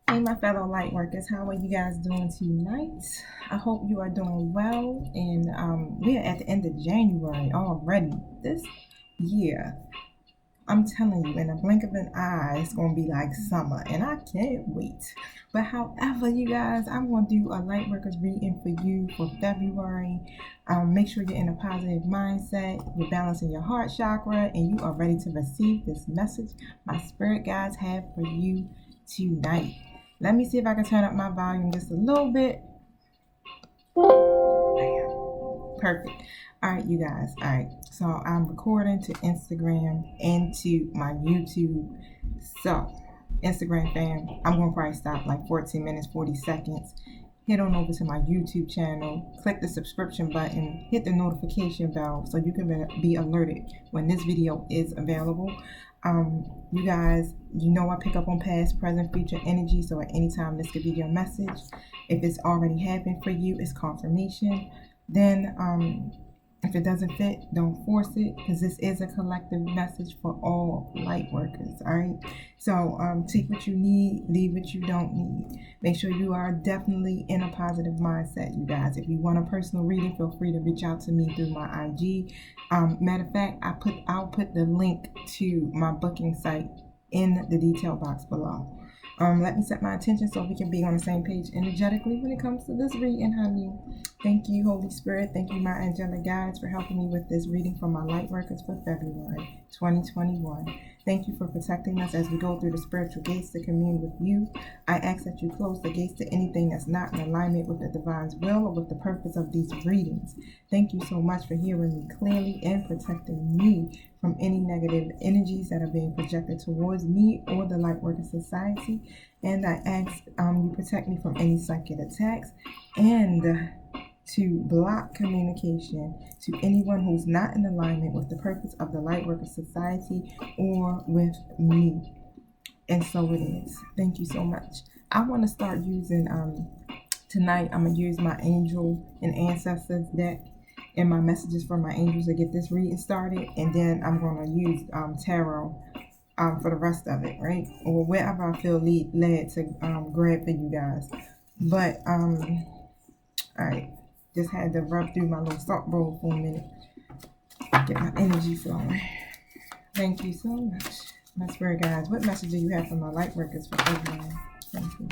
Hey, my fellow light workers, how are you guys doing tonight? I hope you are doing well. And we're at the end of January already. This year, I'm telling you, in a blink of an eye, it's going to be like summer, and I can't wait. But however, you guys, I'm going to do a light workers reading for you for February. Make sure you're in a positive mindset, you're balancing your heart chakra, and you are ready to receive this message my spirit guides have for you tonight. Let me see if I can turn up my volume just a little bit. Perfect. All right, you guys. All right. So I'm recording to Instagram and to my YouTube. So, Instagram fam, I'm going to probably stop like 14 minutes, 40 seconds. Head on over to my YouTube channel, click the subscription button, hit the notification bell so you can be alerted when this video is available. You guys, you know I pick up on past, present, future energy, so at any time this could be your message. If it's already happened for you, it's confirmation. Then if it doesn't fit, don't force it, because this is a collective message for all light workers. All right, so take what you need, leave what you don't need. Make sure you are definitely in a positive mindset, you guys. If you want a personal reading, feel free to reach out to me through my IG. Matter of fact, I'll put the link to my booking site in the detail box below. Let me set my intention so we can be on the same page energetically when it comes to this reading, honey. Thank you, Holy Spirit. Thank you, my angelic guides, for helping me with this reading for my light workers for February 2021. Thank you for protecting us as we go through the spiritual gates to commune with you. I ask that you close the gates to anything that's not in alignment with the divine's will or with the purpose of these readings. Thank you so much for hearing me clearly and protecting me from any negative energies that are being projected towards me or the Lightworker Society. And I ask you protect me from any psychic attacks and to block communication to anyone who's not in alignment with the purpose of the Lightworker Society or with me. And so it is. Thank you so much. I want to start using, tonight I'm going to use my Angel and Ancestors deck and my messages from my angels to get this reading started. And then I'm going to use tarot for the rest of it, right? Or wherever I feel led to grab for you guys. But, all right. Just had to rub through my little salt bowl for a minute. Get my energy flowing. Thank you so much. My spirit guides, what message do you have for my light workers for February? Thank you.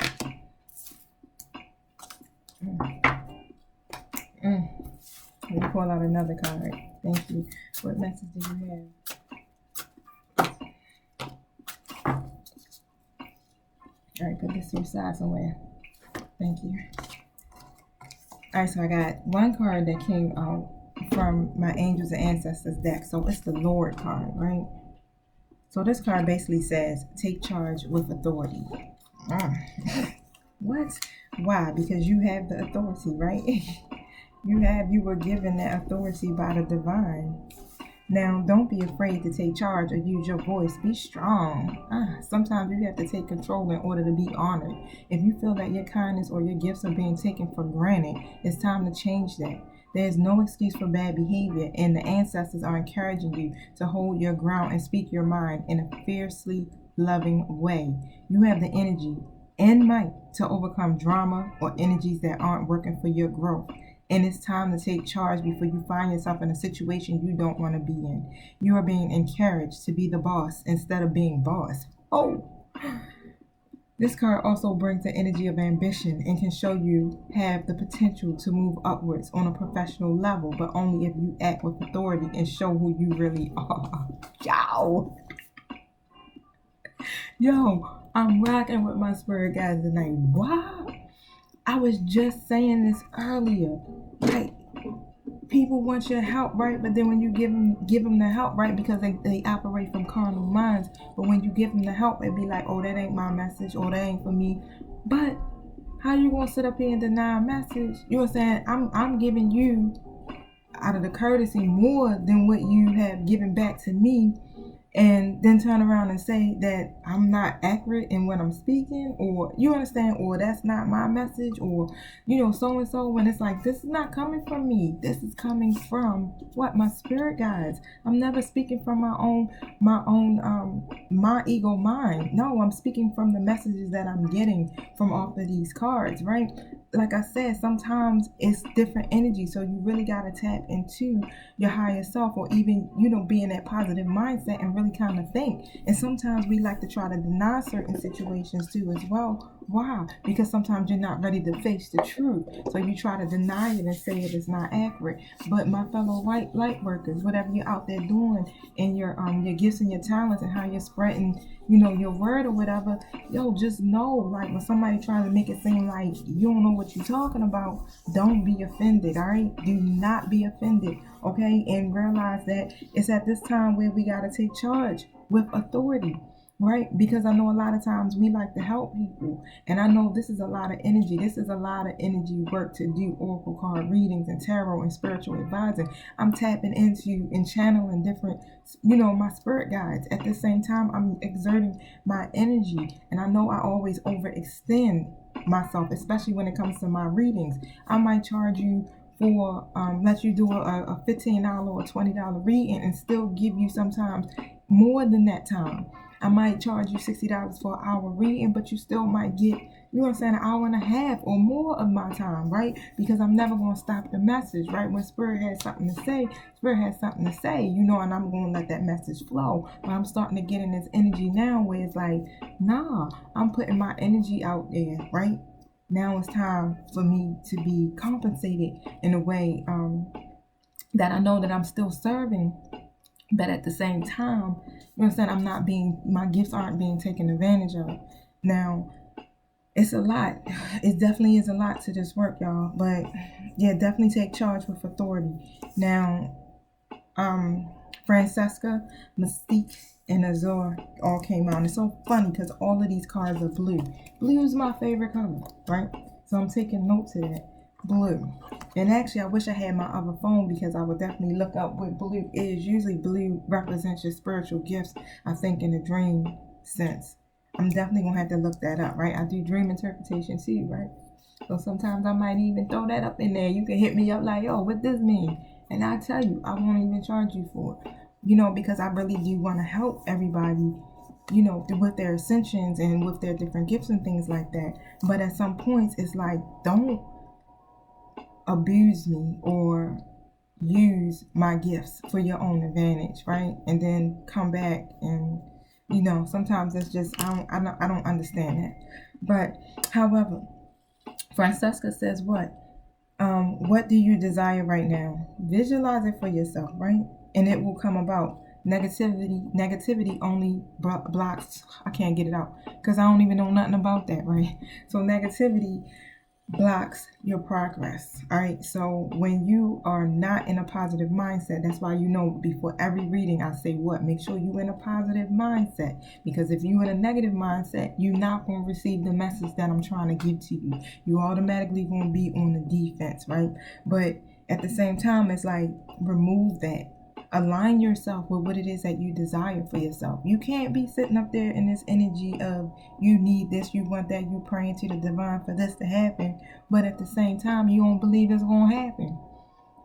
Let me pull out another card. Thank you. What message do you have? All right, put this to your side somewhere. Thank you. All right, so I got one card that came out from my Angels and Ancestors deck. So it's the Lord card, right? So this card basically says, take charge with authority. What? Why? Because you have the authority, right? You were given that authority by the divine. Now, don't be afraid to take charge or use your voice. Be strong. Sometimes you have to take control in order to be honored. If you feel that your kindness or your gifts are being taken for granted, it's time to change that. There is no excuse for bad behavior, and the ancestors are encouraging you to hold your ground and speak your mind in a fiercely loving way. You have the energy and might to overcome drama or energies that aren't working for your growth. And it's time to take charge before you find yourself in a situation you don't want to be in. You are being encouraged to be the boss instead of being boss. Oh! This card also brings the energy of ambition and can show you have the potential to move upwards on a professional level, but only if you act with authority and show who you really are. Yo, I'm rocking with my spirit guys tonight. Wow! I was just saying this earlier. Like, people want your help, right? But then when you give them the help, right? Because they operate from carnal minds. But when you give them the help, it be like, oh, that ain't my message, or that ain't for me. But how you gonna sit up here and deny a message? You're saying I'm giving you out of the courtesy more than what you have given back to me. and then turn around and say that I'm not accurate in what I'm speaking, or you understand, or that's not my message, or so and so, when it's like, this is not coming from me, this is coming from what? My spirit guides. I'm never speaking from my ego mind. No, I'm speaking from the messages that I'm getting from off of these cards, right? Like I said, sometimes it's different energy, so you really got to tap into your higher self, or even be in that positive mindset and really kind of think. And sometimes we like to try to deny certain situations too as well. Why? Because sometimes you're not ready to face the truth, so you try to deny it and say it is not accurate. But my fellow white light workers, whatever you're out there doing, and your gifts and your talents, and how you're spreading your word or whatever, just know, like, when somebody tries to make it seem like you don't know what you're talking about, don't be offended. All right, do not be offended. Okay, and realize that it's at this time where we got to take charge with authority, right? Because I know a lot of times we like to help people, and I know this is a lot of energy. This is a lot of energy work to do oracle card readings and tarot and spiritual advising. I'm tapping into and channeling different, my spirit guides. At the same time, I'm exerting my energy, and I know I always overextend myself, especially when it comes to my readings. I might charge you for let you do a $15 or $20 reading, and still give you sometimes more than that time. I might charge you $60 for an hour reading, but you still might get, an hour and a half or more of my time, right? Because I'm never going to stop the message, right? When Spirit has something to say, Spirit has something to say, and I'm going to let that message flow. But I'm starting to get in this energy now where it's like, nah, I'm putting my energy out there, right? Now it's time for me to be compensated in a way that I know that I'm still serving, but at the same time, my gifts aren't being taken advantage of. Now, it's a lot. It definitely is a lot to this work, y'all. But yeah, definitely take charge with authority. Now, Francesca, Mystique, and Azor all came out. And it's so funny because all of these cards are blue. Blue is my favorite color, right? So I'm taking notes of that. Blue. And actually, I wish I had my other phone, because I would definitely look up what blue is. Usually blue represents your spiritual gifts, I think, in a dream sense. I'm definitely going to have to look that up, right? I do dream interpretation too, right? So sometimes I might even throw that up in there. You can hit me up like, oh, what does this mean? And I tell you, I won't even charge you for it, because I really do want to help everybody, with their ascensions and with their different gifts and things like that. But at some points, it's like, don't abuse me or use my gifts for your own advantage, right? And then come back and sometimes it's just I don't understand that. But however, Francesca says what do you desire right now? Visualize it for yourself, right? And it will come about. Negativity only blocks. I can't get it out because I don't even know nothing about that, right? So negativity blocks your progress. All right, so when you are not in a positive mindset, that's why before every reading I say make sure you in a positive mindset, because if you in a negative mindset, you're not going to receive the message that I'm trying to give to you. You automatically going to be on the defense, right? But at the same time, it's like, remove that. Align yourself with what it is that you desire for yourself. You can't be sitting up there in this energy of you need this, you want that, you praying to the divine for this to happen, but at the same time you don't believe it's going to happen.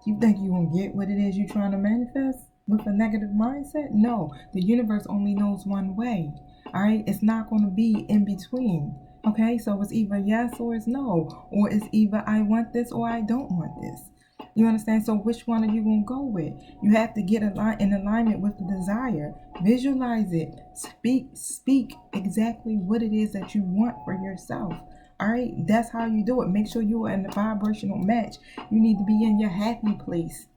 You think you're going to get what it is you're trying to manifest with a negative mindset? No, the universe only knows one way. All right, it's not going to be in between. Okay, so it's either yes or it's no, or it's either I want this or I don't want this. You understand? So which one are you going to go with? You have to get in alignment with the desire. Visualize it. Speak exactly what it is that you want for yourself. All right? That's how you do it. Make sure you are in the vibrational match. You need to be in your happy place.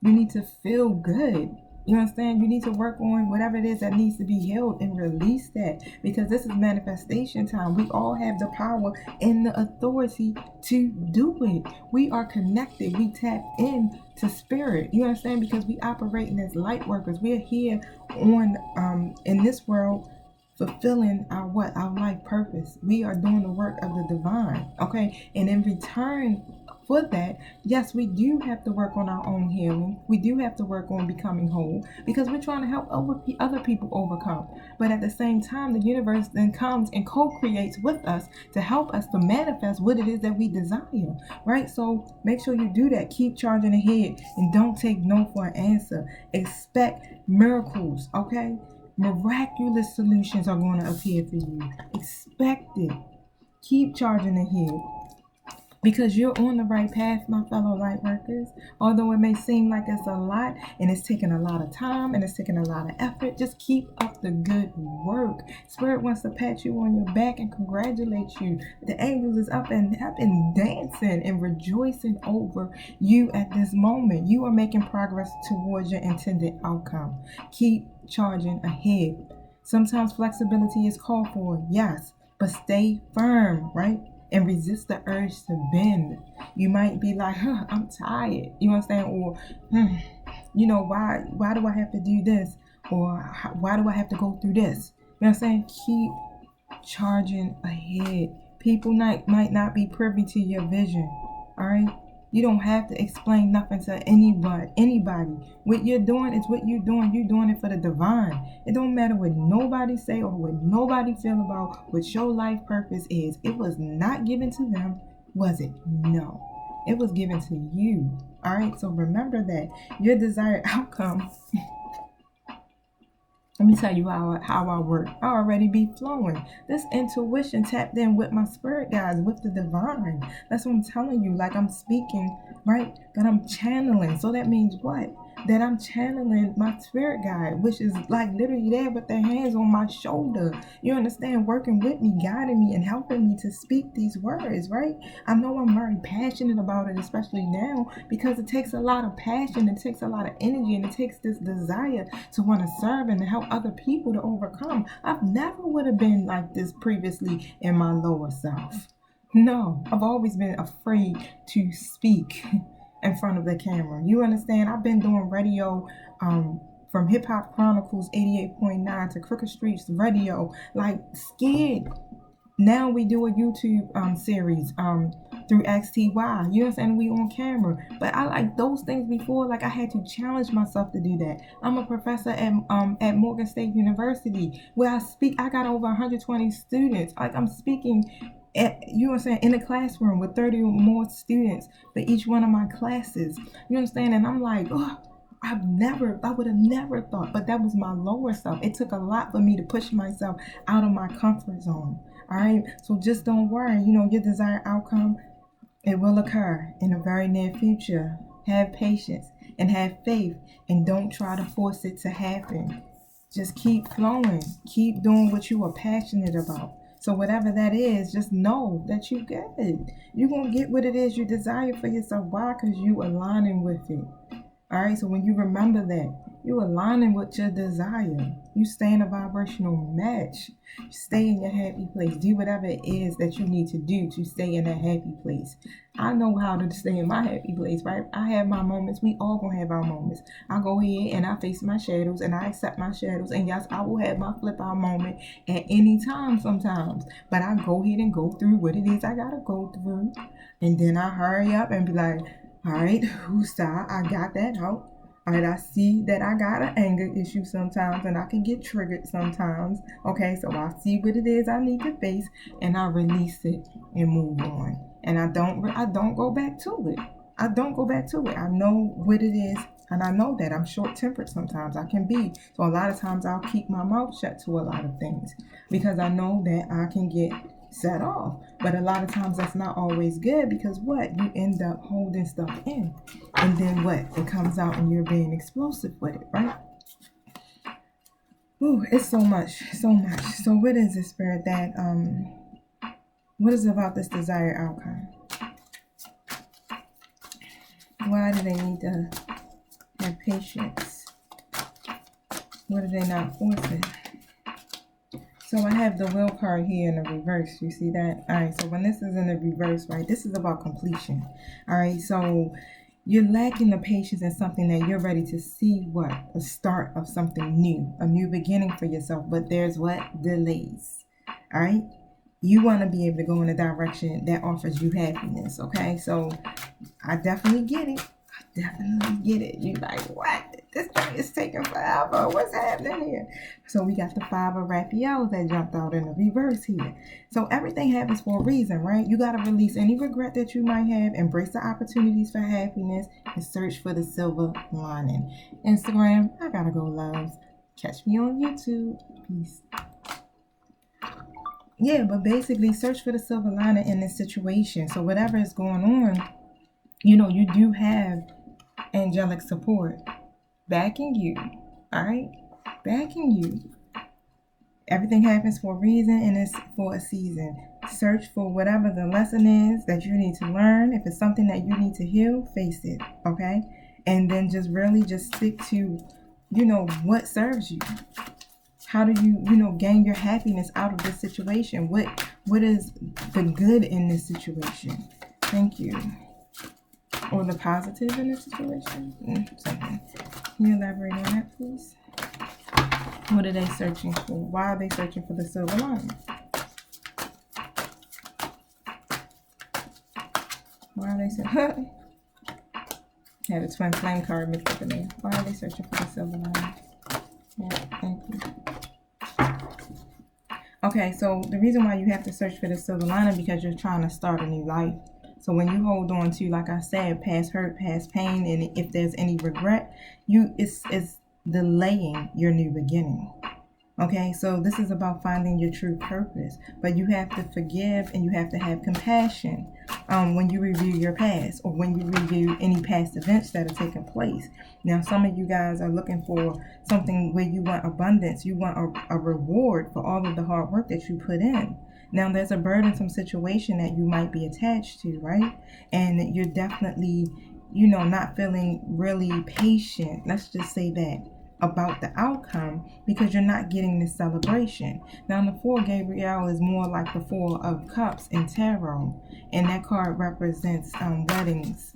You need to feel good. You understand? You need to work on whatever it is that needs to be healed and release that, because this is manifestation time. We all have the power and the authority to do it. We are connected. We tap in to spirit. You understand? Because we operating as light workers. We are here on in this world fulfilling our life purpose. We are doing the work of the divine. Okay? And in return for that, yes, we do have to work on our own healing. We do have to work on becoming whole because we're trying to help other people overcome. But at the same time, the universe then comes and co-creates with us to help us to manifest what it is that we desire, right? So make sure you do that. Keep charging ahead and don't take no for an answer. Expect miracles, okay? Miraculous solutions are going to appear for you. Expect it. Keep charging ahead because you're on the right path, my fellow light workers. Although it may seem like it's a lot and it's taking a lot of time and it's taking a lot of effort, just keep up the good work. Spirit wants to pat you on your back and congratulate you. The angels is up and dancing and rejoicing over you at this moment. You are making progress towards your intended outcome. Keep charging ahead. Sometimes flexibility is called for, yes, but stay firm, right? And resist the urge to bend. You might be like, I'm tired. You understand? Or, why do I have to do this? Or why do I have to go through this? You know what I'm saying? Keep charging ahead. People might not be privy to your vision. All right? You don't have to explain nothing to anybody. What you're doing is what you're doing. You're doing it for the divine. It don't matter what nobody say or what nobody feel about what your life purpose is. It was not given to them, was it? No. It was given to you. All right? So remember that. Your desired outcome. Let me tell you how I work. I already be flowing. This intuition tapped in with my spirit guides, with the divine. That's what I'm telling you. Like I'm speaking, right? But I'm channeling. So that means what? That I'm channeling my spirit guide, which is like literally there with their hands on my shoulder. You understand? Working with me, guiding me, and helping me to speak these words, right? I know I'm very passionate about it, especially now, because it takes a lot of passion, it takes a lot of energy, and it takes this desire to want to serve and to help other people to overcome. I've never would have been like this previously in my lower self. No, I've always been afraid to speak in front of the camera. You understand? I've been doing radio from Hip Hop Chronicles 88.9 to Crooked Streets Radio, like scared. Now we do a YouTube series through XTY. You understand? We on camera. But I like those things before. Like I had to challenge myself to do that. I'm a professor at Morgan State University where I speak. I got over 120 students. Like I'm speaking you understand, in a classroom with 30 or more students for each one of my classes. You understand? And I'm like, I would have never thought, but that was my lower self. It took a lot for me to push myself out of my comfort zone. All right. So just don't worry. Your desired outcome, it will occur in the very near future. Have patience and have faith and don't try to force it to happen. Just keep flowing. Keep doing what you are passionate about. So whatever that is, just know that you get it. You're going to get what it is you desire for yourself. Why? Because you aligning with it. All right. So when you remember that, you aligning with your desire. You stay in a vibrational match. Stay in your happy place. Do whatever it is that you need to do to stay in that happy place. I know how to stay in my happy place, right? I have my moments. We all gonna have our moments. I go ahead and I face my shadows and I accept my shadows. And yes, I will have my flip out moment at any time sometimes. But I go ahead and go through what it is I gotta go through. And then I hurry up and be like, all right, whoosah, I got that out. All right, I see that I got an anger issue sometimes and I can get triggered sometimes. Okay, so I see what it is I need to face and I release it and move on. And I don't go back to it. I don't go back to it. I know what it is and I know that I'm short-tempered sometimes. I can be. So a lot of times I'll keep my mouth shut to a lot of things because I know that I can get set off. But a lot of times that's not always good because what? You end up holding stuff in. And then what? It comes out and you're being explosive with it, right? Ooh, it's so much. So what is it, Spirit, that what is it about this desired outcome? Why do they need to have patience? What are they not forcing? So I have the will card here in the reverse. You see that? All right. So when this is in the reverse, right, this is about completion. All right. So you're lacking the patience in something that you're ready to see what? The start of something new, a new beginning for yourself. But there's what? Delays. All right. You want to be able to go in a direction that offers you happiness. Okay. So I definitely get it. You like, what? This thing is taking forever. What's happening here? So we got the 5 of Raphael that jumped out in the reverse here. So everything happens for a reason, right? You got to release any regret that you might have, embrace the opportunities for happiness, and search for the silver lining. Instagram, I gotta go, loves. Catch me on YouTube. Peace. Yeah, but basically search for the silver lining in this situation. So whatever is going on, you do have angelic support backing you. All right, backing you. Everything happens for a reason, and it's for a season. Search for whatever the lesson is that you need to learn. If it's something that you need to heal, face it. Okay, and then just really just stick to what serves you. How do you gain your happiness out of this situation? What is the good in this situation? Thank you. Or the positive in this situation? Something. Can you elaborate on that, please? What are they searching for? Why are they searching for the silver lining? Why are they searching? Had a twin flame card mixed up in there. Why are they searching for the silver lining? Yeah, thank you. Okay, so the reason why you have to search for the silver lining because you're trying to start a new life. So when you hold on to, like I said, past hurt, past pain, and if there's any regret, it's delaying your new beginning. Okay, so this is about finding your true purpose, but you have to forgive and you have to have compassion when you review your past or when you review any past events that are taking place. Now, some of you guys are looking for something where you want abundance. You want a reward for all of the hard work that you put in. Now, there's a burdensome situation that you might be attached to, right? And you're definitely, not feeling really patient. Let's just say that about the outcome because you're not getting this celebration. Now, the 4 Gabriel is more like the 4 of Cups in tarot, and that card represents weddings,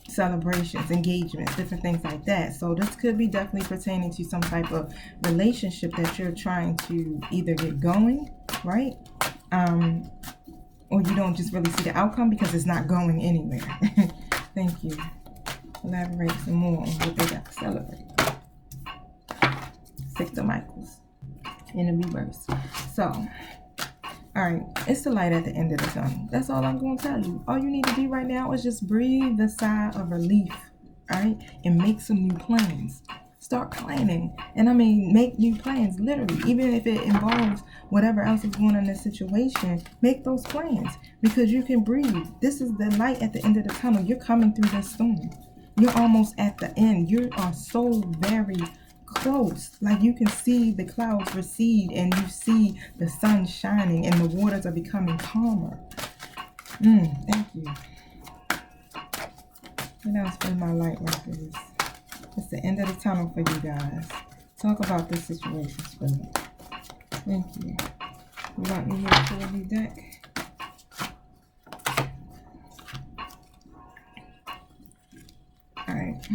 celebrations, engagements, different things like that. So this could be definitely pertaining to some type of relationship that you're trying to either get going, right? Or you don't just really see the outcome because it's not going anywhere. Thank you. Elaborate some more on what they got to celebrate. 6 of Michaels in the reverse. So, all right, it's the light at the end of the tunnel. That's all I'm going to tell you. All you need to do right now is just breathe the sigh of relief, all right, and make some new plans. Start planning, and I mean make new plans, literally. Even if it involves whatever else is going on in this situation, make those plans because you can breathe. This is the light at the end of the tunnel. You're coming through this storm. You're almost at the end. You are so very close. Like you can see the clouds recede and you see the sun shining and the waters are becoming calmer. Thank you. What else for my Lightworkers? It's the end of the tunnel for you guys. Talk about this situation, Spirit. Thank you. You want me here for the deck? Alright.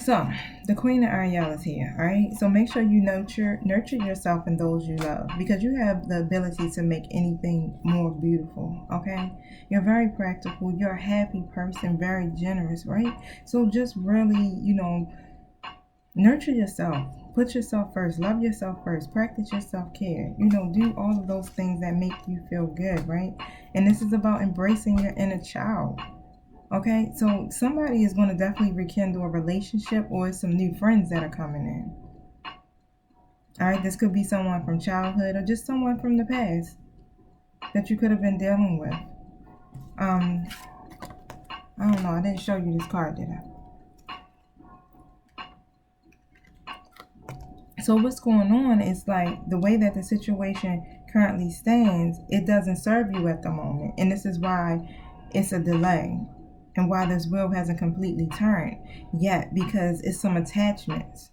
So, the Queen of Ariel is here, alright? So make sure you nurture yourself and those you love because you have the ability to make anything more beautiful, okay? You're very practical. You're a happy person, very generous, right? So just really, nurture yourself. Put yourself first. Love yourself first. Practice your self-care. Do all of those things that make you feel good, right? And this is about embracing your inner child. Okay, so somebody is going to definitely rekindle a relationship or some new friends that are coming in. All right, this could be someone from childhood or just someone from the past that you could have been dealing with. I don't know. I didn't show you this card, did I? So what's going on is like the way that the situation currently stands, it doesn't serve you at the moment. And this is why it's a delay and why this wheel hasn't completely turned yet, because it's some attachments.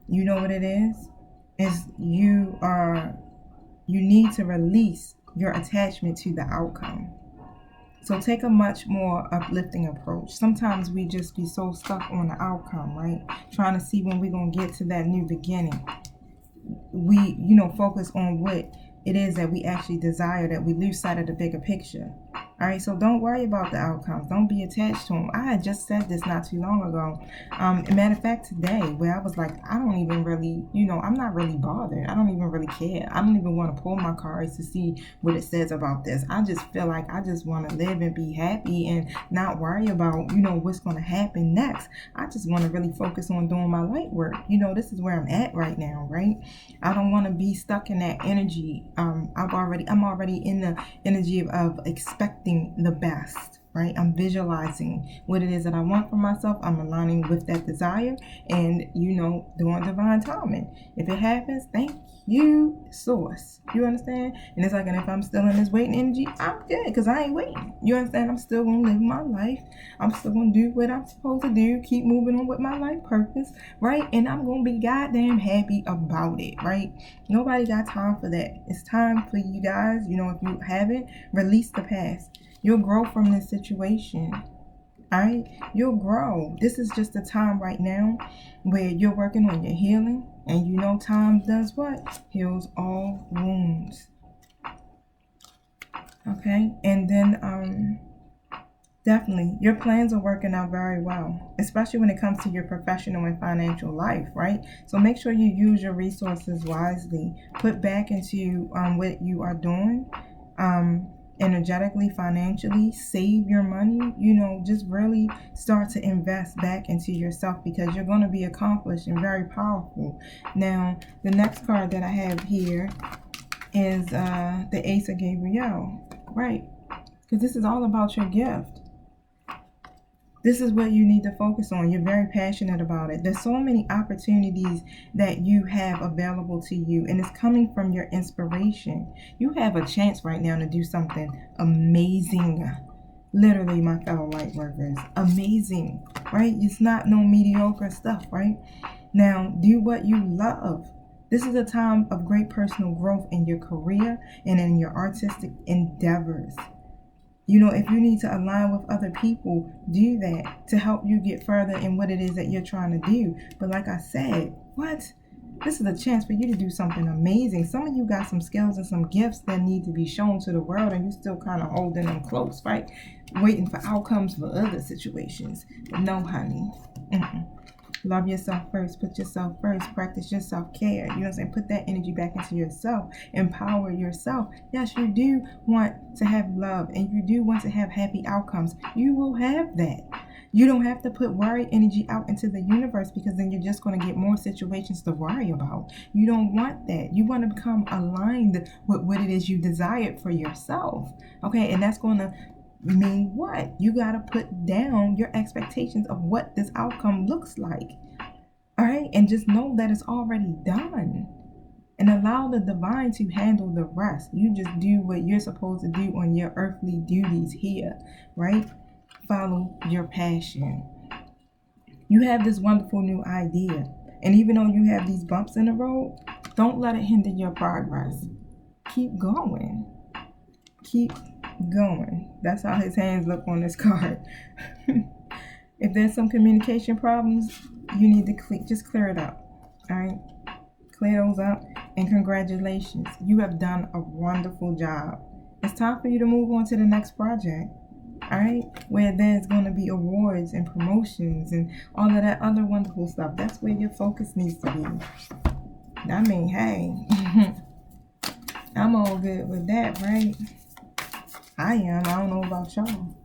You know what it is? You need to release your attachment to the outcome. So take a much more uplifting approach. Sometimes we just be so stuck on the outcome, right? Trying to see when we're going to get to that new beginning. we, focus on what it is that we actually desire, that we lose sight of the bigger picture. All right, so don't worry about the outcomes. Don't be attached to them. I had just said this not too long ago. Matter of fact, today, where I was like, I don't even really, I'm not really bothered. I don't even really care. I don't even want to pull my cards to see what it says about this. I just feel like I just want to live and be happy and not worry about, what's going to happen next. I just want to really focus on doing my light work. This is where I'm at right now, right? I don't want to be stuck in that energy. I'm already in the energy of expecting the best, right? I'm visualizing what it is that I want for myself. I'm aligning with that desire and, doing divine timing. If it happens, thank you, source. You understand? And it's like, and if I'm still in this waiting energy, I'm good because I ain't waiting. You understand? I'm still going to live my life. I'm still going to do what I'm supposed to do, keep moving on with my life purpose, right? And I'm going to be goddamn happy about it, right? Nobody got time for that. It's time for you guys, if you haven't, release the past. You'll grow from this situation. All right? You'll grow. This is just a time right now where you're working on your healing. And time does what? Heals all wounds. Okay? And then definitely, your plans are working out very well, especially when it comes to your professional and financial life, right? So make sure you use your resources wisely. Put back into what you are doing. Energetically, financially, save your money, just really start to invest back into yourself because you're going to be accomplished and very powerful. Now, the next card that I have here is the Ace of Gabriel, right? Because this is all about your gift. This is what you need to focus on. You're very passionate about it. There's so many opportunities that you have available to you, and it's coming from your inspiration. You have a chance right now to do something amazing. Literally, my fellow light workers, amazing, right? It's not no mediocre stuff, right? Now, do what you love. This is a time of great personal growth in your career and in your artistic endeavors. If you need to align with other people, do that to help you get further in what it is that you're trying to do. But like I said, this is a chance for you to do something amazing. Some of you got some skills and some gifts that need to be shown to the world, and you're still kind of holding them close, right? Waiting for outcomes for other situations. But no, honey. Love yourself first. Put yourself first. Practice your self-care. You know what I'm saying? Put that energy back into yourself. Empower yourself. Yes, you do want to have love and you do want to have happy outcomes. You will have that. You don't have to put worry energy out into the universe because then you're just going to get more situations to worry about. You don't want that. You want to become aligned with what it is you desired for yourself. Okay, and that's going to mean what? You got to put down your expectations of what this outcome looks like. All right, and just know that it's already done. And allow the divine to handle the rest. You just do what you're supposed to do on your earthly duties here, right? Follow your passion. You have this wonderful new idea. And even though you have these bumps in the road, don't let it hinder your progress. Keep going. Keep going. That's how his hands look on this card. If there's some communication problems, you need to just clear it up. All right? Clear those up. And congratulations. You have done a wonderful job. It's time for you to move on to the next project. All right, where there's going to be awards and promotions and all of that other wonderful stuff. That's where your focus needs to be. I mean, hey, I'm all good with that, right? I am. I don't know about y'all.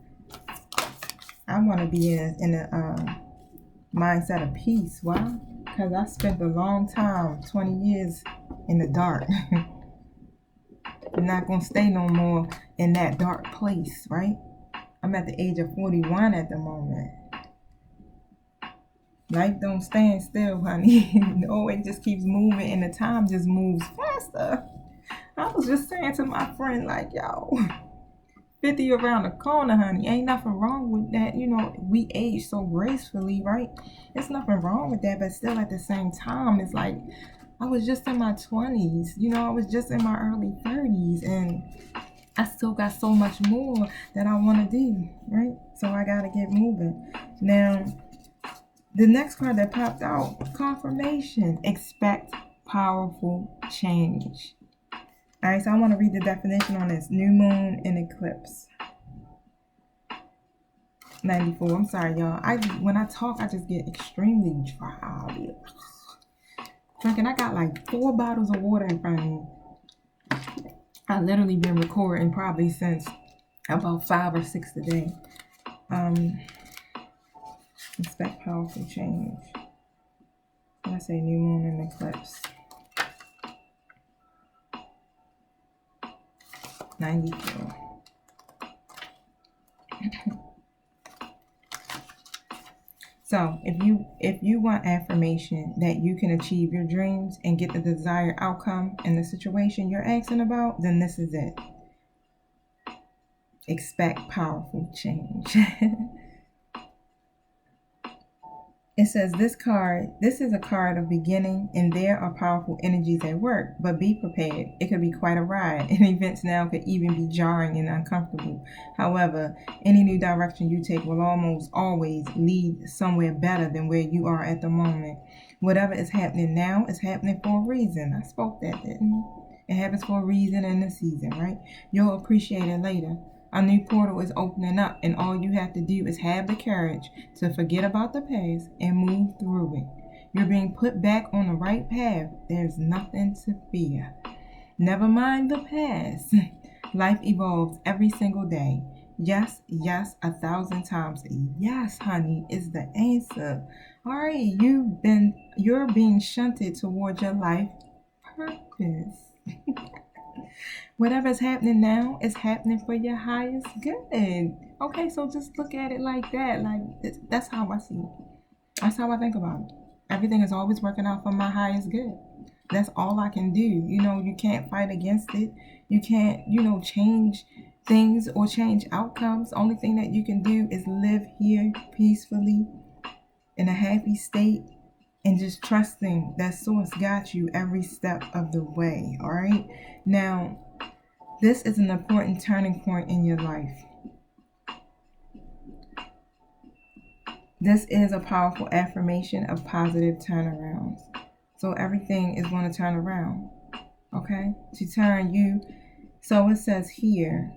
I want to be in a mindset of peace. Why? Because I spent a long time, 20 years in the dark. I'm not going to stay no more in that dark place, right? I'm at the age of 41 at the moment. Life don't stand still, honey. No, it just keeps moving and the time just moves faster. I was just saying to my friend, like, yo, 50 around the corner, honey. Ain't nothing wrong with that. You know, we age so gracefully, right? There's nothing wrong with that, but still at the same time, it's like, I was just in my 20s. You know, I was just in my early 30s and I still got so much more that I want to do, right? So I got to get moving. Now, the next card that popped out, confirmation. Expect powerful change. All right, so I want to read the definition on this. New moon and eclipse. 94. I'm sorry, y'all. When I talk, I just get extremely dry. Drinking, I got like 4 bottles of water in front of me. I literally been recording probably since about 5 or 6 a day. Expect powerful change. When I say new moon and eclipse. 94. So if you want affirmation that you can achieve your dreams and get the desired outcome in the situation you're asking about, then this is it. Expect powerful change. It says this is a card of beginning, and there are powerful energies at work, but be prepared. It could be quite a ride, and events now could even be jarring and uncomfortable. However, any new direction you take will almost always lead somewhere better than where you are at the moment. Whatever is happening now is happening for a reason. I spoke that, didn't I? It happens for a reason in the season, right? You'll appreciate it later. A new portal is opening up, and all you have to do is have the courage to forget about the past and move through it. You're being put back on the right path. There's nothing to fear. Never mind the past. Life evolves every single day. Yes, yes, 1,000 times. Yes, honey, is the answer. All right, you're being shunted towards your life purpose. Whatever's happening now is happening for your highest good. Okay, so just look at it like that. Like, that's how I see it. That's how I think about it. Everything is always working out for my highest good. That's all I can do. You can't fight against it. You can't, change things or change outcomes. Only thing that you can do is live here peacefully in a happy state and just trusting that source got you every step of the way. All right. Now, this is an important turning point in your life. This is a powerful affirmation of positive turnarounds. So everything is going to turn around. Okay? To turn you. So it says here,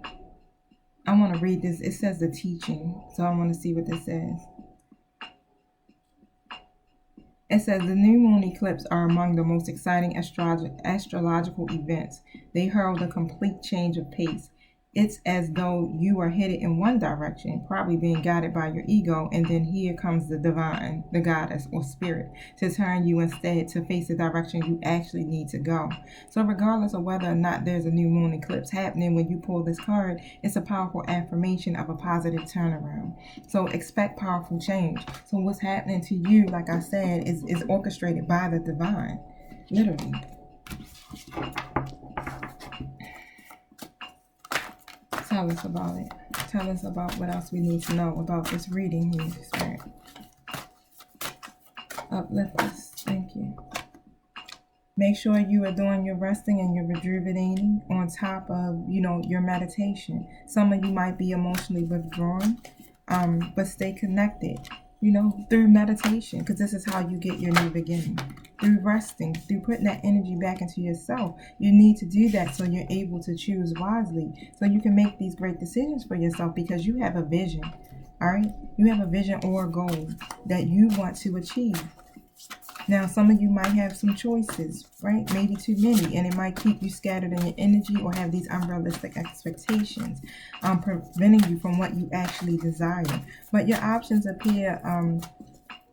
I want to read this. It says the teaching. So I want to see what this says. It says the new moon eclipse are among the most exciting astrological events. They herald a complete change of pace. It's as though you are headed in one direction, probably being guided by your ego, and then here comes the divine, the goddess or spirit, to turn you instead to face the direction you actually need to go. So regardless of whether or not there's a new moon eclipse happening when you pull this card, it's a powerful affirmation of a positive turnaround. So expect powerful change. So what's happening to you, like I said, is orchestrated by the divine, literally. Tell us about it. Tell us about what else we need to know about this reading here, Spirit. Uplift us. Thank you. Make sure you are doing your resting and your rejuvenating on top of, your meditation. Some of you might be emotionally withdrawn, but stay connected, through meditation, because this is how you get your new beginning. Through resting, through putting that energy back into yourself. You need to do that so you're able to choose wisely, so you can make these great decisions for yourself, because you have a vision, all right? You have a vision or a goal that you want to achieve. Now, some of you might have some choices, right? Maybe too many, and it might keep you scattered in your energy or have these unrealistic expectations, preventing you from what you actually desire. But your options appear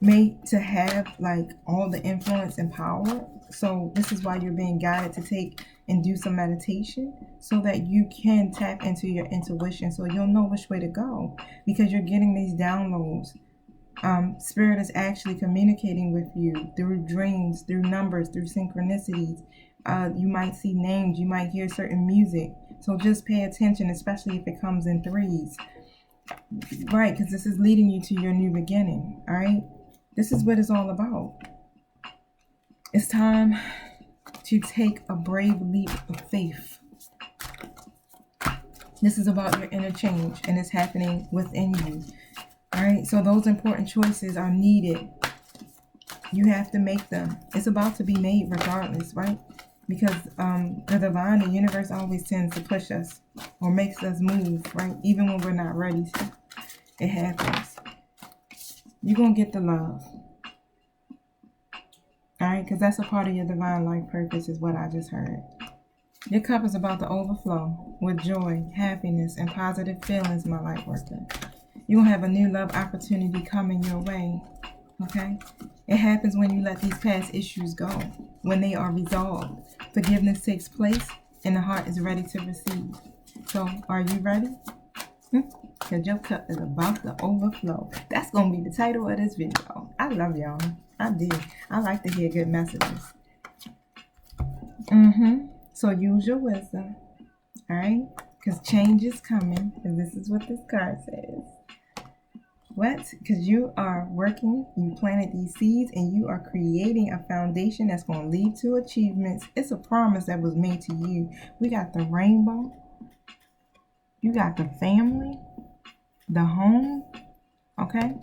made to have like all the influence and power. So this is why you're being guided to take and do some meditation, so that you can tap into your intuition, so you'll know which way to go, because you're getting these downloads. Spirit is actually communicating with you through dreams, through numbers, through synchronicities. You might see names, you might hear certain music. So just pay attention, especially if it comes in threes. Right, because this is leading you to your new beginning, all right? This is what it's all about. It's time to take a brave leap of faith. This is about your inner change, and it's happening within you. All right, so those important choices are needed You have to make them. It's about to be made regardless, right? Because the divine, the universe always tends to push us or makes us move, right? Even when we're not ready to. It happens. You're going to get the love. All right? Because that's a part of your divine life purpose is what I just heard. Your cup is about to overflow with joy, happiness, and positive feelings, my light worker. You're going to have a new love opportunity coming your way. Okay? It happens when you let these past issues go, when they are resolved. Forgiveness takes place and the heart is ready to receive. So, are you ready? Because your cup is about to overflow. That's going to be the title of this video. I love y'all. I do. I like to hear good messages. So, use your wisdom. All right? Because change is coming. And this is what this card says. What? Because you are working, you planted these seeds, and you are creating a foundation that's going to lead to achievements. It's a promise that was made to you. We got the rainbow. You got the family, the home, okay?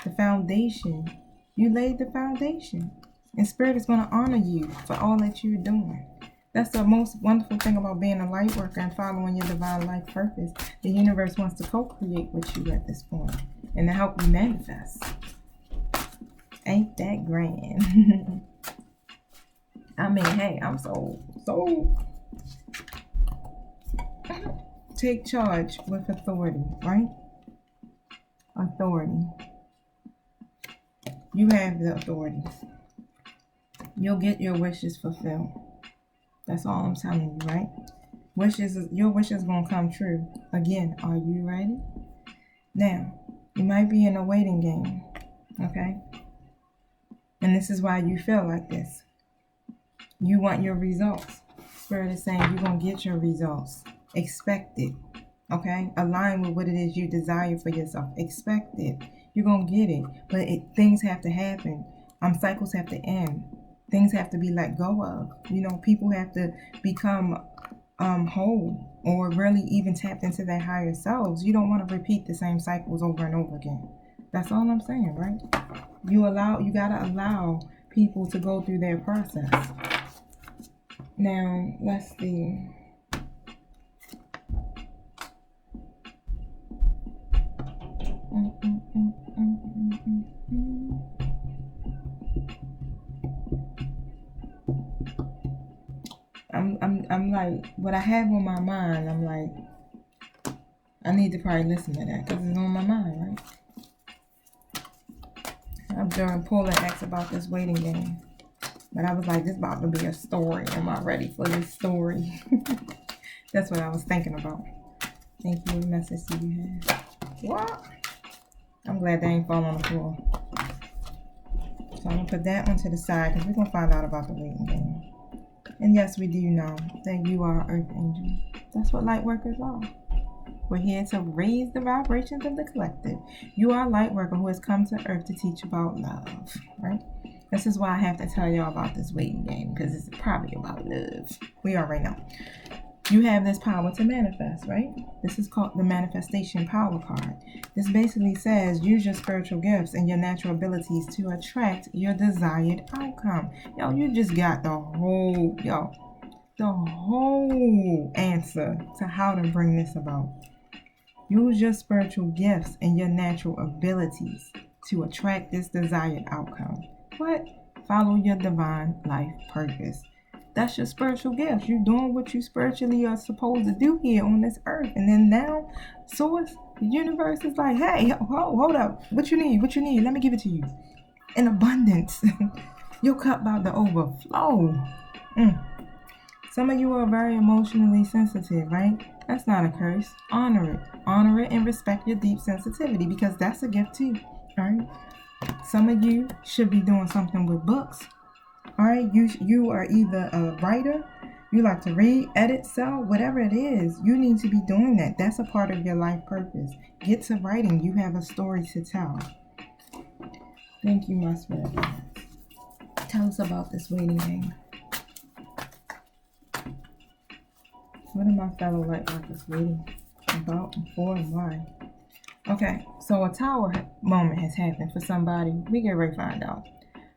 The foundation. You laid the foundation. And Spirit is going to honor you for all that you're doing. That's the most wonderful thing about being a light worker and following your divine life purpose. The universe wants to co-create with you at this point and to help you manifest. Ain't that grand? I mean, hey, I'm so take charge with authority, right? Authority. You have the authority. You'll get your wishes fulfilled. That's all I'm telling you, right? Your wishes gonna come true. Again, are you ready? Now, you might be in a waiting game, okay? And this is why you feel like this. You want your results. Spirit is saying you're gonna get your results. Expect it, okay? Align with what it is you desire for yourself. Expect it. You're gonna get it. But things have to happen. Cycles have to end. Things have to be let go of. You know, people have to become whole or really even tapped into their higher selves. You don't want to repeat the same cycles over and over again. That's all I'm saying, right? You gotta allow people to go through their process. Now, let's see. I'm like, what I have on my mind, I'm like, I need to probably listen to that because it's on my mind, right? I'm during Paula asked about this waiting game. But I was like, this about to be a story. Am I ready for this story? That's what I was thinking about. Thank you. What message do you have? What? I'm glad they ain't fall on the floor. So I'm going to put that one to the side because we're going to find out about the waiting game. And yes, we do know that you are an earth angel. That's what light workers are. We're here to raise the vibrations of the collective. You are a light worker who has come to earth to teach about love, right? This is why I have to tell y'all about this waiting game because it's probably about love. We already know. You have this power to manifest, right? This is called the manifestation power card. This basically says use your spiritual gifts and your natural abilities to attract your desired outcome. Yo, you just got the whole answer to how to bring this about. Use your spiritual gifts and your natural abilities to attract this desired outcome. What? Follow your divine life purpose. That's your spiritual gift. You're doing what you spiritually are supposed to do here on this earth. And then now, source, the universe is like, hey, hold up. What you need? What you need? Let me give it to you. In abundance. Your cup about to overflow. Some of you are very emotionally sensitive, right? That's not a curse. Honor it. Honor it and respect your deep sensitivity because that's a gift too. All right? Some of you should be doing something with books. All right, you are either a writer, you like to read, edit, sell, whatever it is, you need to be doing that. That's a part of your life purpose. Get to writing. You have a story to tell. Thank you, my spirit. Tell us about this waiting game. What are my fellow light workers waiting about and for and why? Okay, so a tower moment has happened for somebody. We get ready to find out.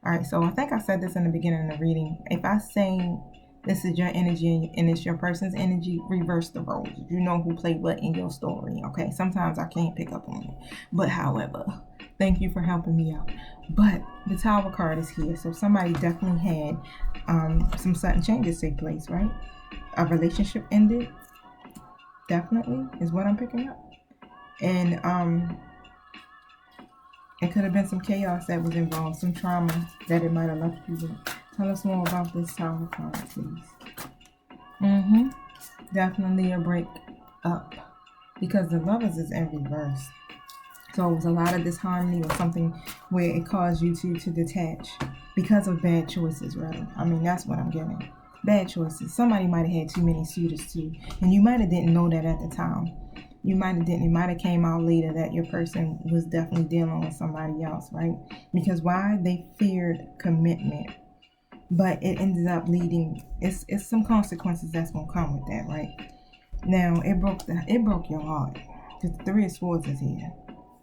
All right, so I think I said this in the beginning of the reading. If I say this is your energy and it's your person's energy, reverse the roles. You know who played what in your story, okay? Sometimes I can't pick up on it. But however, thank you for helping me out. But the Tower card is here. So somebody definitely had some sudden changes take place, right? A relationship ended, definitely, is what I'm picking up. And it could have been some chaos that was involved, some trauma that it might have left you with. Tell us more about this Tower card, please. Definitely a break up because the Lovers is in reverse. So it was a lot of disharmony or something where it caused you to detach because of bad choices, really. I mean, that's what I'm getting. Bad choices. Somebody might have had too many suitors too, and you might have didn't know that at the time. You might have didn't. It might have came out later that your person was definitely dealing with somebody else, right? Because why? They feared commitment. But it ended up leading, it's some consequences that's gonna come with that, right? Now it broke your heart. The Three of Swords is here.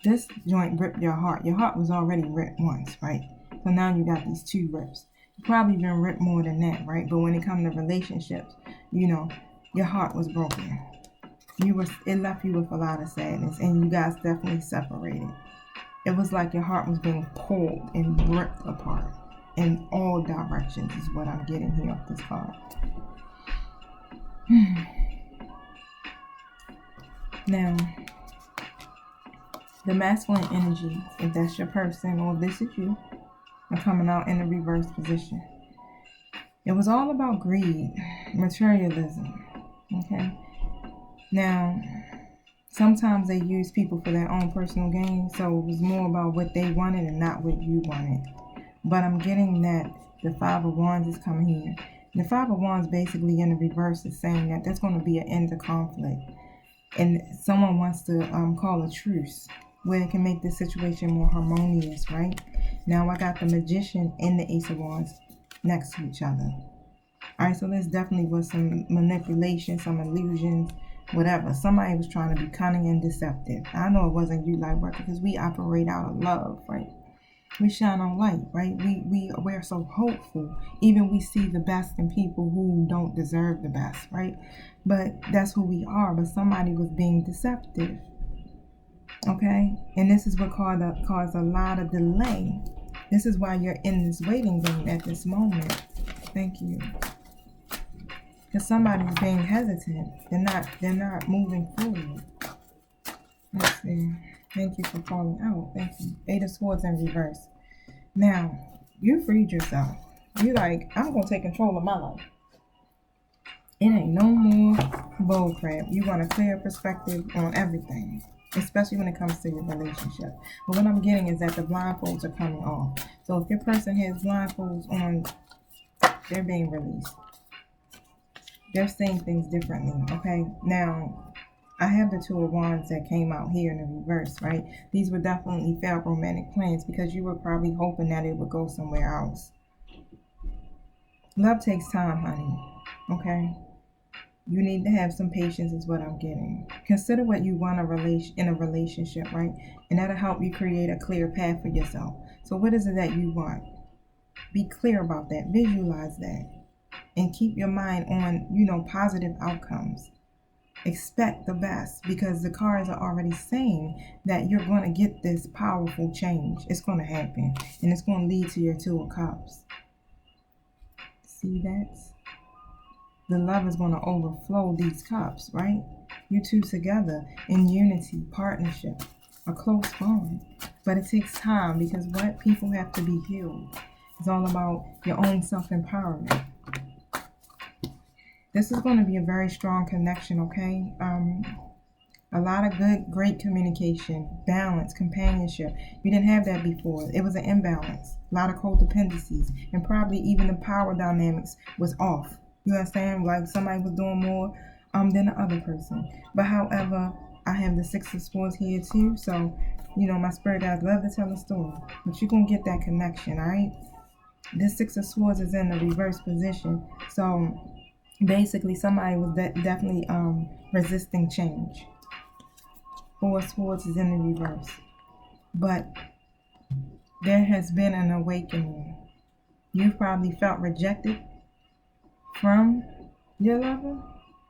This joint ripped your heart. Your heart was already ripped once, right? So now you got these two rips. You probably been ripped more than that, right? But when it comes to relationships, your heart was broken. It left you with a lot of sadness, and you guys definitely separated. It was like your heart was being pulled and ripped apart in all directions is what I'm getting here off this card. Now, the masculine energy, if that's your person or if this is you, are coming out in a reverse position. It was all about greed, materialism, okay? Now, sometimes they use people for their own personal gain, so it was more about what they wanted and not what you wanted. But I'm getting that the Five of Wands is coming here. The Five of Wands basically in the reverse is saying that there's going to be an end to conflict. And someone wants to call a truce where it can make this situation more harmonious, right? Now I got the Magician and the Ace of Wands next to each other. All right, so this definitely was some manipulation, some illusions, whatever. Somebody was trying to be cunning and deceptive. I know it wasn't you, Lightworker, because we operate out of love, right? We shine on light, right? We're so hopeful. Even we see the best in people who don't deserve the best, right? But that's who we are. But somebody was being deceptive, okay? And this is what caused a lot of delay. This is why you're in this waiting game at this moment. Thank you. Because somebody's being hesitant. They're not moving forward. Let's see. Thank you for calling out. Thank you. Eight of Swords in reverse. Now, you freed yourself. You like, I'm going to take control of my life. It ain't no more bullcrap. You want a clear perspective on everything, especially when it comes to your relationship. But what I'm getting is that the blindfolds are coming off. So if your person has blindfolds on, they're being released. They're seeing things differently, okay? Now, I have the Two of Wands that came out here in the reverse, right? These were definitely failed romantic plans because you were probably hoping that it would go somewhere else. Love takes time, honey, okay? You need to have some patience is what I'm getting. Consider what you want in a relationship, right? And that'll help you create a clear path for yourself. So what is it that you want? Be clear about that. Visualize that. And keep your mind on, positive outcomes. Expect the best because the cards are already saying that you're going to get this powerful change. It's going to happen. And it's going to lead to your Two of Cups. See that? The love is going to overflow these cups, right? You two together in unity, partnership, a close bond. But it takes time because what? People have to be healed. It's all about your own self-empowerment. This is going to be a very strong connection, okay? A lot of great communication, balance, companionship. You didn't have that before. It was an imbalance. A lot of codependencies. And probably even the power dynamics was off. You understand? Like somebody was doing more than the other person. But however, I have the Six of Swords here too. So, my spirit guides love to tell a story. But you're going to get that connection, all right? This Six of Swords is in the reverse position. So, basically, somebody was definitely resisting change. Four of Swords is in the reverse. But there has been an awakening. You probably felt rejected from your lover,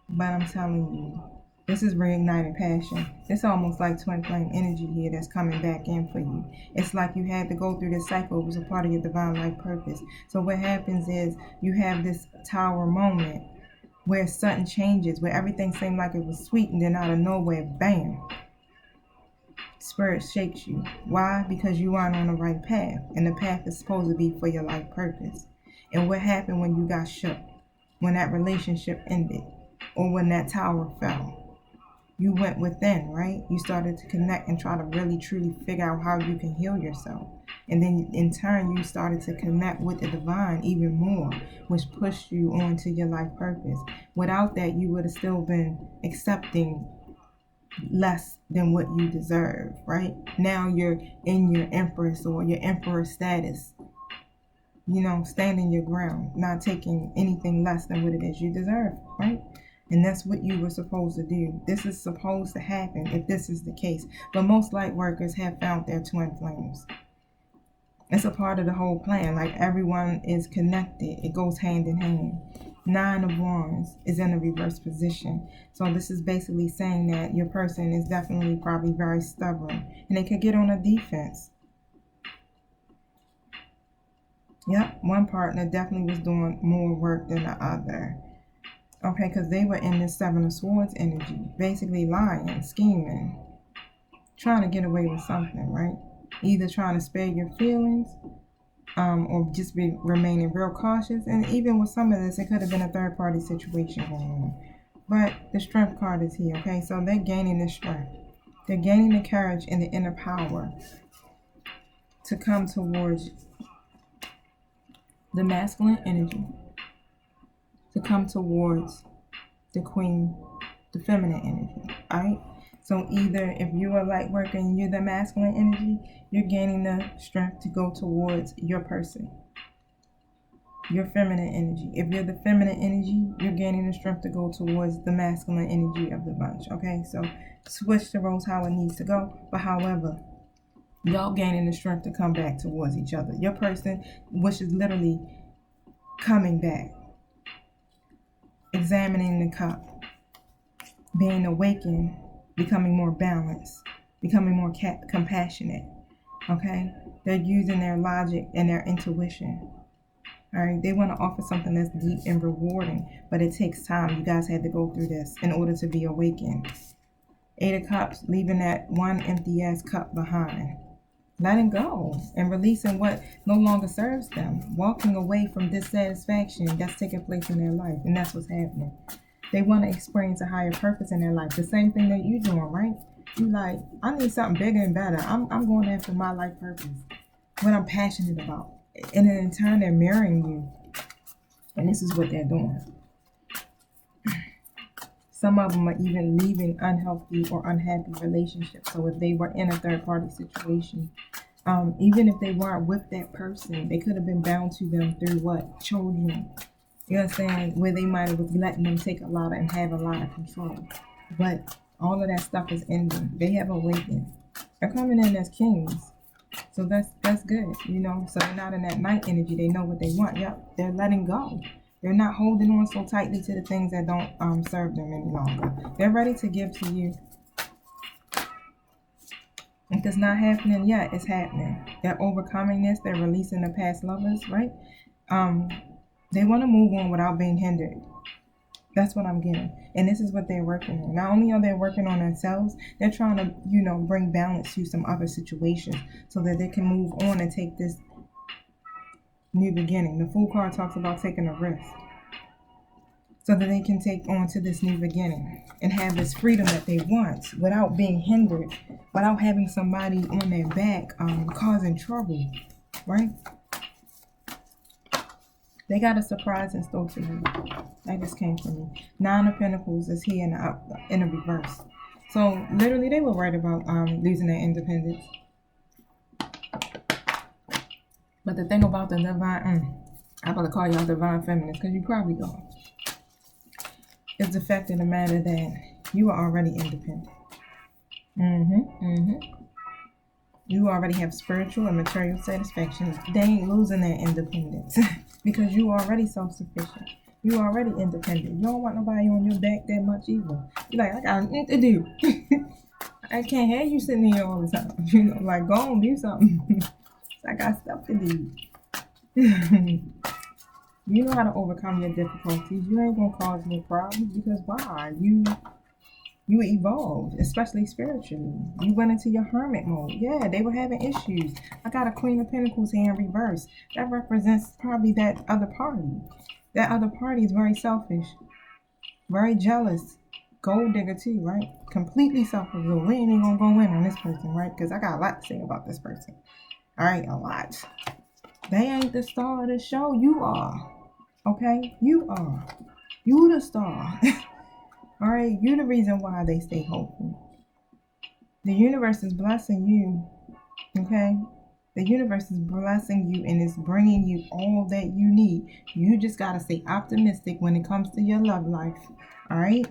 but I'm telling you, this is reignited passion. It's almost like twin flame energy here that's coming back in for you. It's like you had to go through this cycle. It was a part of your divine life purpose. So what happens is you have this tower moment where sudden changes, where everything seemed like it was sweet, and then out of nowhere, bam, spirit shakes you. Why? Because you aren't on the right path, and the path is supposed to be for your life purpose. And what happened when you got shook? When that relationship ended, or when that tower fell? You went within, right? You started to connect and try to really truly figure out how you can heal yourself. And then in turn, you started to connect with the divine even more, which pushed you on to your life purpose. Without that, you would have still been accepting less than what you deserve, right? Now you're in your empress or your emperor status, standing your ground, not taking anything less than what it is you deserve, right? And that's what you were supposed to do. This is supposed to happen if this is the case. But most light workers have found their twin flames. It's a part of the whole plan. Like, everyone is connected. It goes hand in hand. 9 of Wands is in a reverse position. So this is basically saying that your person is definitely probably very stubborn. And they could get on a defense. Yep, one partner definitely was doing more work than the other. Okay, because they were in this 7 of Swords energy, basically lying, scheming, trying to get away with something, right? Either trying to spare your feelings, or just remaining real cautious. And even with some of this, it could have been a third-party situation going on. But the Strength card is here, okay? So they're gaining the strength. They're gaining the courage and the inner power to come towards the masculine energy, to come towards the queen, the feminine energy, all right? So either if you're a light worker and you're the masculine energy, you're gaining the strength to go towards your person, your feminine energy. If you're the feminine energy, you're gaining the strength to go towards the masculine energy of the bunch, okay? So switch the roles how it needs to go. But however, y'all gaining the strength to come back towards each other. Your person, which is literally coming back, examining the cup, being awakened, becoming more balanced, becoming more compassionate, okay? They're using their logic and their intuition, all right? They want to offer something that's deep and rewarding, but it takes time. You guys had to go through this in order to be awakened. 8 of Cups, leaving that one empty-ass cup behind. Letting go and releasing what no longer serves them. Walking away from dissatisfaction that's taking place in their life. And that's what's happening. They want to experience a higher purpose in their life. The same thing that you're doing, right? You like, I need something bigger and better. I'm going after my life purpose. What I'm passionate about. And then in turn, they're mirroring you. And this is what they're doing. Some of them are even leaving unhealthy or unhappy relationships. So if they were in a third-party situation, even if they weren't with that person, they could have been bound to them through what? Children. You understand? Where they might have been letting them take a lot and have a lot of control. But all of that stuff is ending. They have awakened. They're coming in as kings. So that's good, So they're not in that night energy. They know what they want. Yep, they're letting go. They're not holding on so tightly to the things that don't serve them any longer. They're ready to give to you. If it's not happening yet, it's happening. They're overcoming this. They're releasing the past lovers, right? They want to move on without being hindered. That's what I'm getting. And this is what they're working on. Not only are they working on themselves, they're trying to, bring balance to some other situations so that they can move on and take this new beginning. The Fool card talks about taking a risk so that they can take on to this new beginning and have this freedom that they want without being hindered, without having somebody on their back causing trouble, right? They got a surprise in store for you. That just came from me. 9 of Pentacles is here in a reverse. So literally they were right about losing their independence. But the thing about the divine, I'm going to call y'all divine feminists because you probably don't. It's the fact of the matter that you are already independent. You already have spiritual and material satisfaction. They ain't losing their independence because you already self-sufficient. You already independent. You don't want nobody on your back that much either. You're like, I got nothing to do. I can't have you sitting here all the time. You know, like, go on, do something. I got stuff to do. You know how to overcome your difficulties. You ain't gonna cause no problems because why? You evolved, especially spiritually. You went into your hermit mode. Yeah, they were having issues. I got a Queen of Pentacles here in reverse. That represents probably that other party. That other party is very selfish, very jealous, gold digger too, right? Completely self-absorbed. We ain't even gonna go in on this person, right? Because I got a lot to say about this person. All right, a lot. They ain't the star of the show. You are. Okay? You are. You the star. All right? You the reason why they stay hopeful. The universe is blessing you. Okay? The universe is blessing you and it's bringing you all that you need. You just got to stay optimistic when it comes to your love life. All right?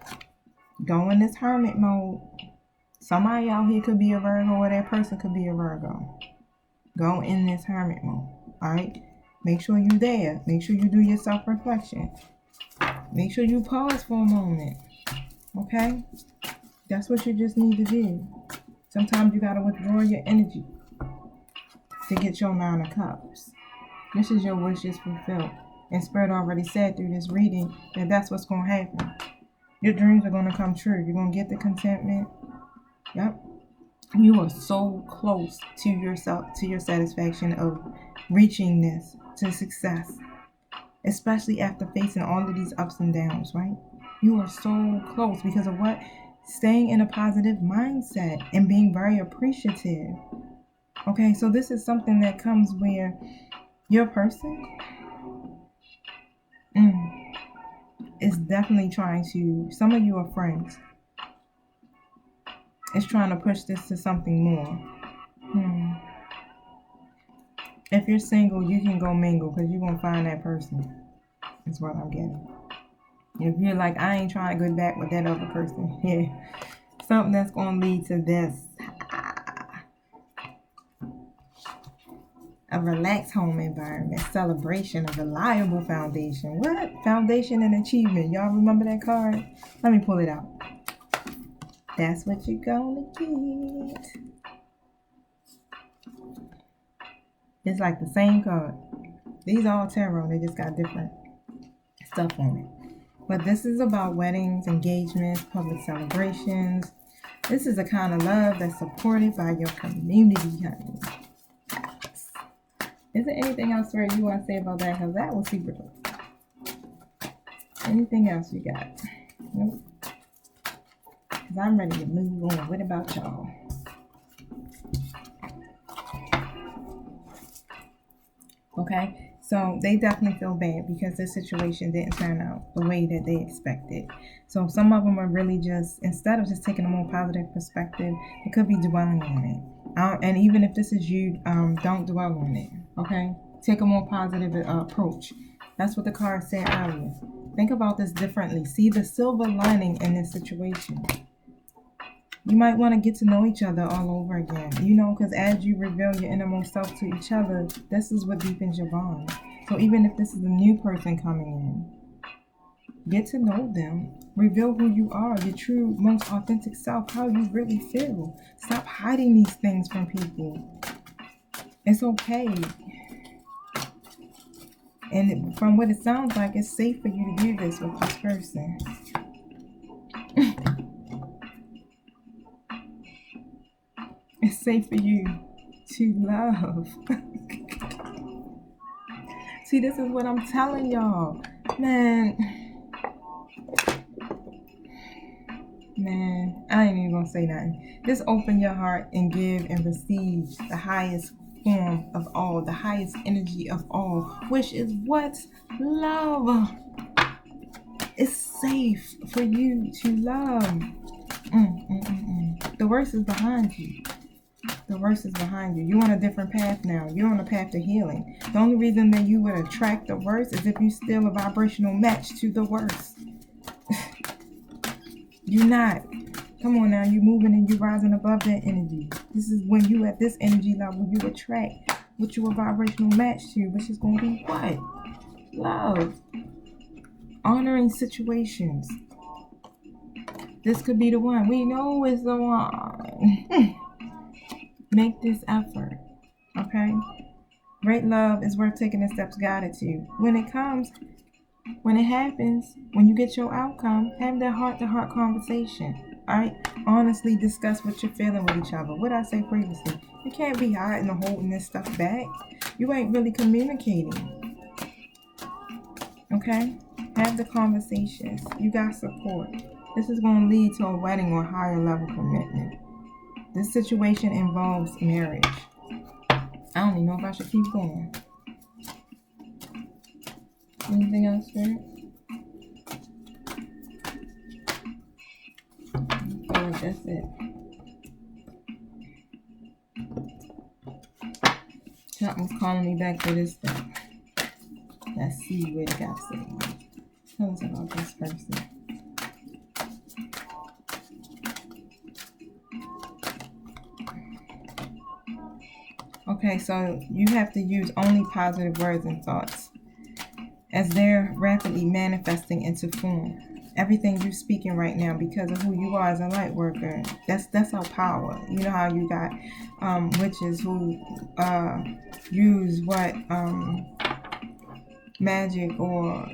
Go in this hermit mode. Somebody out here could be a Virgo or that person could be a Virgo. Go in this hermit mode. All right? Make sure you're there. Make sure you do your self-reflection. Make sure you pause for a moment. Okay? That's what you just need to do. Sometimes you got to withdraw your energy to get your 9 of Cups. This is your wishes fulfilled. And Spirit already said through this reading that that's what's going to happen. Your dreams are going to come true. You're going to get the contentment. Yep. You are so close to yourself, to your satisfaction of reaching this, to success. Especially after facing all of these ups and downs, right? You are so close because of what? Staying in a positive mindset and being very appreciative. Okay, so this is something that comes where your person is definitely trying to, some of you are friends, is trying to push this to something more. If you're single, you can go mingle because you're going to find that person. That's what I'm getting. If you're like, I ain't trying to go back with that other person. Yeah. Something that's going to lead to this. A relaxed home environment. Celebration. A reliable foundation. What? Foundation and achievement. Y'all remember that card? Let me pull it out. That's what you're going to get. It's like the same card. These are all tarot. They just got different stuff on it. But this is about weddings, engagements, public celebrations. This is the kind of love that's supported by your community, honey. Yes. Is there anything else, Ray, you want to say about that? Because that was super dope. Anything else you got? Nope. Because I'm ready to move on. What about y'all? Okay, so they definitely feel bad because this situation didn't turn out the way that they expected. So some of them are really just, instead of just taking a more positive perspective, they could be dwelling on it. And even if this is you, don't dwell on it, okay? Take a more positive approach. That's what the card said earlier. Think about this differently. See the silver lining in this situation. You might want to get to know each other all over again, you know, because as you reveal your innermost self to each other, this is what deepens your bond. So even if this is a new person coming in, get to know them. Reveal who you are, your true, most authentic self, how you really feel. Stop hiding these things from people. It's okay. And from what it sounds like, it's safe for you to do this with this person. It's safe for you to love. See, this is what I'm telling y'all. Man, I ain't even gonna say nothing. Just open your heart and give and receive the highest form of all, the highest energy of all, which is what? Love. It's safe for you to love. The worst is behind you. The worst is behind you. You're on a different path now. You're on a path to healing. The only reason that you would attract the worst is if you're still a vibrational match to the worst. You're not. Come on now, you moving and you rising above that energy. This is when you at this energy level, you attract what you a vibrational match to, which is going to be what? Love. Honoring situations. This could be the one. We know it's the one. Make this effort. Okay? Great love is worth taking the steps guided to. When it comes, when it happens, when you get your outcome, have that heart-to-heart conversation. Alright? Honestly discuss what you're feeling with each other. What I say previously. You can't be hiding or holding this stuff back. You ain't really communicating. Okay? Have the conversations. You got support. This is going to lead to a wedding or higher level commitment. This situation involves marriage. I don't even know if I should keep going. Anything else, Spirit? I feel like that's it. Something's calling me back to this thing. Let's see what it got to say. Tell us about this person. Okay, so you have to use only positive words and thoughts as they're rapidly manifesting into form. Everything you're speaking right now, because of who you are as a light worker, that's our power. You know how you got witches who use what magic or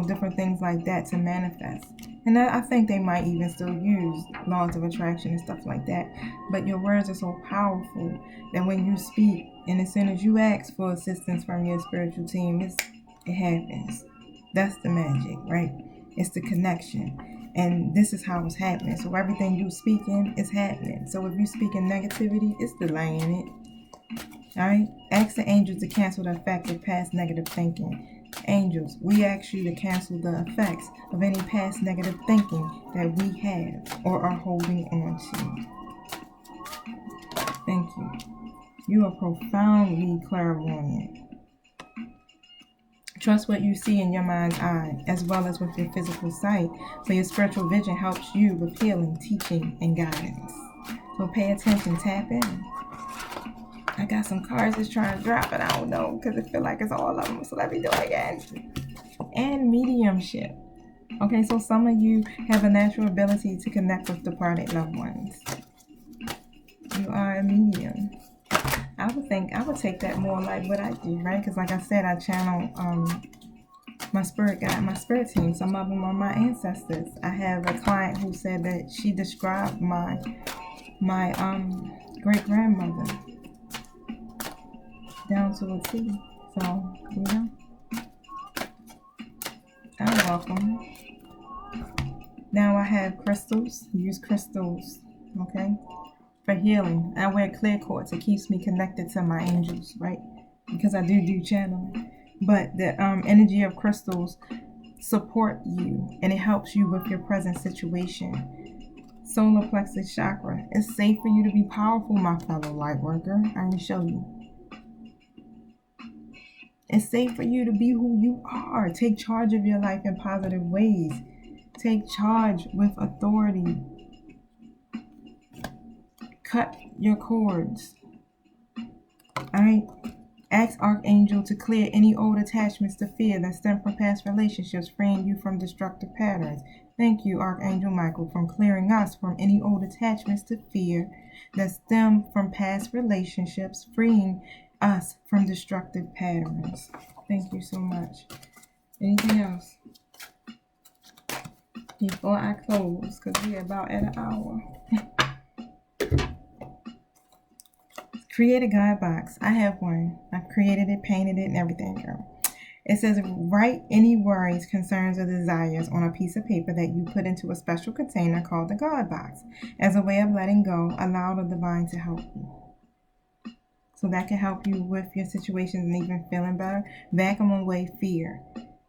different things like that to manifest. And I think they might even still use laws of attraction and stuff like that. But your words are so powerful that when you speak, and as soon as you ask for assistance from your spiritual team, it happens. That's the magic, right? It's the connection. And this is how it's happening. So everything you speaking is happening. So if you speak in negativity, it's delaying it. All right? Ask the angels to cancel the effect of past negative thinking. Angels, we ask you to cancel the effects of any past negative thinking that we have or are holding on to. Thank you. You are profoundly clairvoyant. Trust what you see in your mind's eye, as well as with your physical sight, for your spiritual vision helps you with healing, teaching, and guidance. So pay attention, tap in. I got some cards that's trying to drop, but I don't know because it feel like it's all of them. So let me do it again. And mediumship. Okay, so some of you have a natural ability to connect with departed loved ones. You are a medium. I would take that more like what I do, right? Because like I said, I channel my spirit guide, my spirit team. Some of them are my ancestors. I have a client who said that she described my great grandmother down to a T. So, I'm welcome. Now I have crystals. Use crystals, okay, for healing. I wear clear quartz. It keeps me connected to my angels, right? Because I do channeling. But the energy of crystals support you, and it helps you with your present situation. Solar plexus chakra. It's safe for you to be powerful, my fellow light worker. I'm going to show you. It's safe for you to be who you are. Take charge of your life in positive ways. Take charge with authority. Cut your cords. Alright? Ask Archangel to clear any old attachments to fear that stem from past relationships, freeing you from destructive patterns. Thank you, Archangel Michael, for clearing us from any old attachments to fear that stem from past relationships, freeing us from destructive patterns. Thank you so much. Anything else? Before I close, because we're about at an hour. Create a guide box. I have one. I've created it, painted it, and everything, girl. It says, write any worries, concerns, or desires on a piece of paper that you put into a special container called the guide box. As a way of letting go, allow the divine to help you. So that can help you with your situations and even feeling better. Vacuum away fear.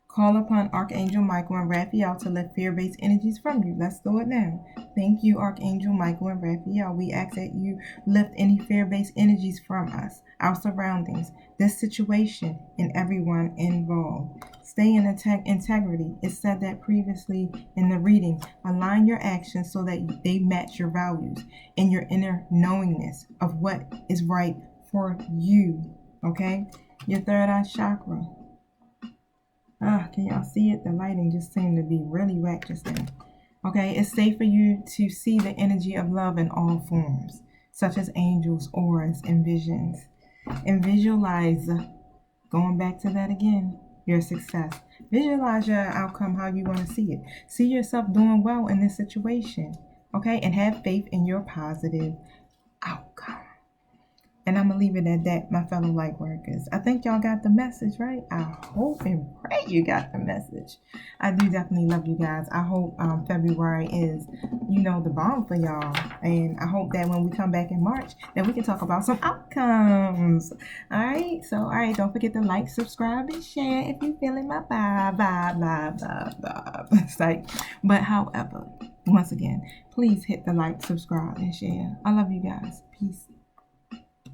Call upon Archangel Michael and Raphael to lift fear-based energies from you. Let's do it now. Thank you, Archangel Michael and Raphael. We ask that you lift any fear-based energies from us, our surroundings, this situation, and everyone involved. Stay in integrity. It said that previously in the reading. Align your actions so that they match your values and your inner knowingness of what is right for you. Okay? Your third eye chakra. Can y'all see it? The lighting just seemed to be really whack just then. Okay, it's safe for you to see the energy of love in all forms, such as angels, auras, and visions. And visualize, going back to that again, your success. Visualize your outcome how you want to see it. See yourself doing well in this situation, okay? And have faith in your positive outcome. And I'm going to leave it at that, my fellow light workers. I think y'all got the message, right? I hope and pray you got the message. I do definitely love you guys. I hope February is, the bomb for y'all. And I hope that when we come back in March, that we can talk about some outcomes. All right? So, all right, don't forget to like, subscribe, and share if you're feeling my vibe. It's like, but however, once again, please hit the like, subscribe, and share. I love you guys. Peace.